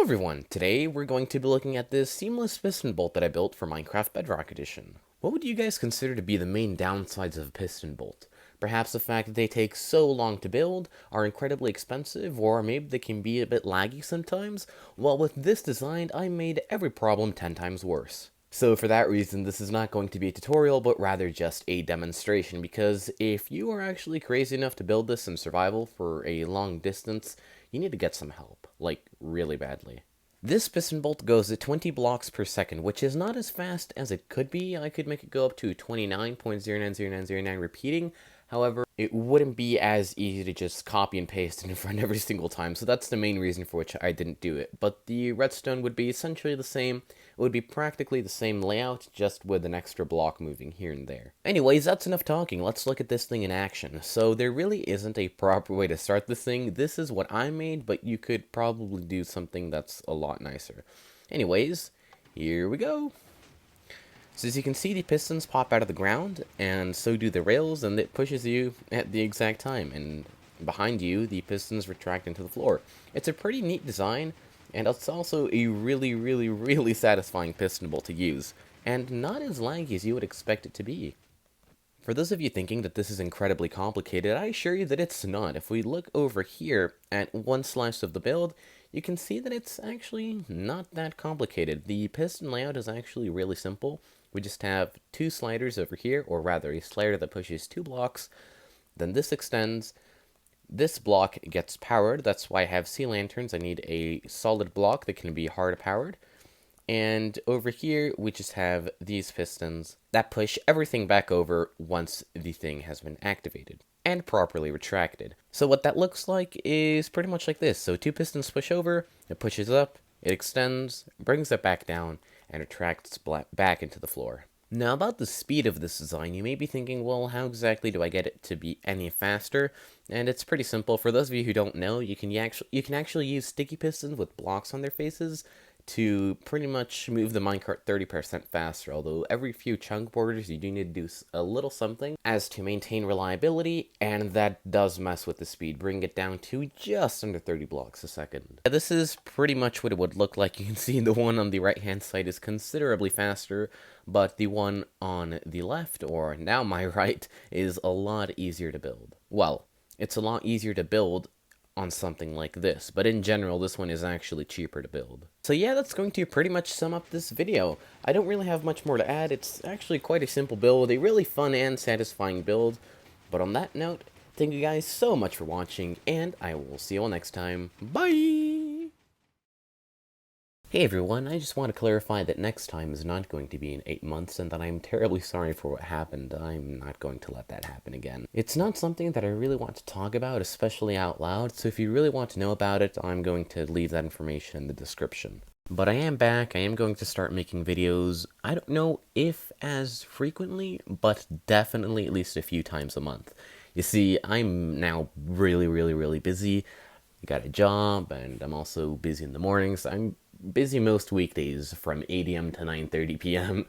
everyone! Today we're going to be looking at this seamless piston bolt that I built for Minecraft Bedrock Edition. What would you guys consider to be the main downsides of a piston bolt? Perhaps the fact that they take so long to build, are incredibly expensive, or maybe they can be a bit laggy sometimes? Well, with this design, I made every problem 10 times worse. So for that reason, this is not going to be a tutorial, but rather just a demonstration, because if you are actually crazy enough to build this in survival for a long distance, you need to get some help, like really badly. This piston bolt goes at 20 blocks per second, which is not as fast as it could be. I could make it go up to 29.090909 repeating. However, it wouldn't be as easy to just copy and paste in front every single time, so that's the main reason for which I didn't do it. But the redstone would be essentially the same. It would be practically the same layout, just with an extra block moving here and there. Anyways, that's enough talking. Let's look at this thing in action. So there really isn't a proper way to start this thing. This is what I made, but you could probably do something that's a lot nicer. Anyways, here we go. So as you can see, the pistons pop out of the ground, and so do the rails, and it pushes you at the exact time. And behind you, the pistons retract into the floor. It's a pretty neat design, and it's also a really satisfying piston bolt to use, and not as laggy as you would expect it to be. For those of you thinking that this is incredibly complicated, I assure you that it's not. If we look over here at one slice of the build, you can see that it's actually not that complicated. The piston layout is actually really simple. We just have two sliders over here, or rather a slider that pushes 2 blocks, then this extends. This block gets powered. That's why I have sea lanterns. I need a solid block that can be hard powered. And over here, we just have these pistons that push everything back over once the thing has been activated and properly retracted. So what that looks like is pretty much like this. So 2 pistons push over, it pushes up, it extends, brings it back down, and retracts back into the floor. Now, about the speed of this design, you may be thinking, well, how exactly do I get it to be any faster? And it's pretty simple. For those of you who don't know, you can actually use sticky pistons with blocks on their faces to pretty much move the minecart 30% faster, although every few chunk borders you do need to do a little something as to maintain reliability, and that does mess with the speed, bring it down to just under 30 blocks a second. This is pretty much what it would look like. You can see the one on the right hand side is considerably faster, but the one on the left, or now my right, is a lot easier to build. Well, it's a lot easier to build on something like this, but in general, this one is actually cheaper to build. So yeah, that's going to pretty much sum up this video. I don't really have much more to add. It's actually quite a simple build, a really fun and satisfying build. But on that note, thank you guys so much for watching, and I will see you all next time. Bye! Hey everyone, I just want to clarify that next time is not going to be in 8 months, and that I'm terribly sorry for what happened. I'm not going to let that happen again. It's not something that I really want to talk about, especially out loud, so if you really want to know about it, I'm going to leave that information in the description. But I am back. I am going to start making videos. I don't know if as frequently, but definitely at least a few times a month. You see, I'm now really busy. I got a job, and I'm also busy in the mornings. I'm busy most weekdays from 8 a.m. to 9:30 p.m.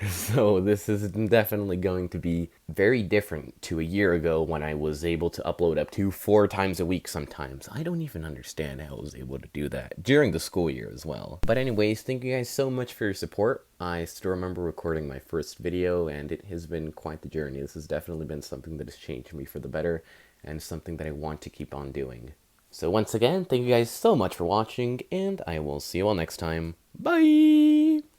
So this is definitely going to be very different to a year ago when I was able to upload up to 4 times a week sometimes. I don't even understand how I was able to do that during the school year as well. But anyways, thank you guys so much for your support. I still remember recording my first video, and it has been quite the journey. This has definitely been something that has changed me for the better, and something that I want to keep on doing. So once again, thank you guys so much for watching, and I will see you all next time. Bye!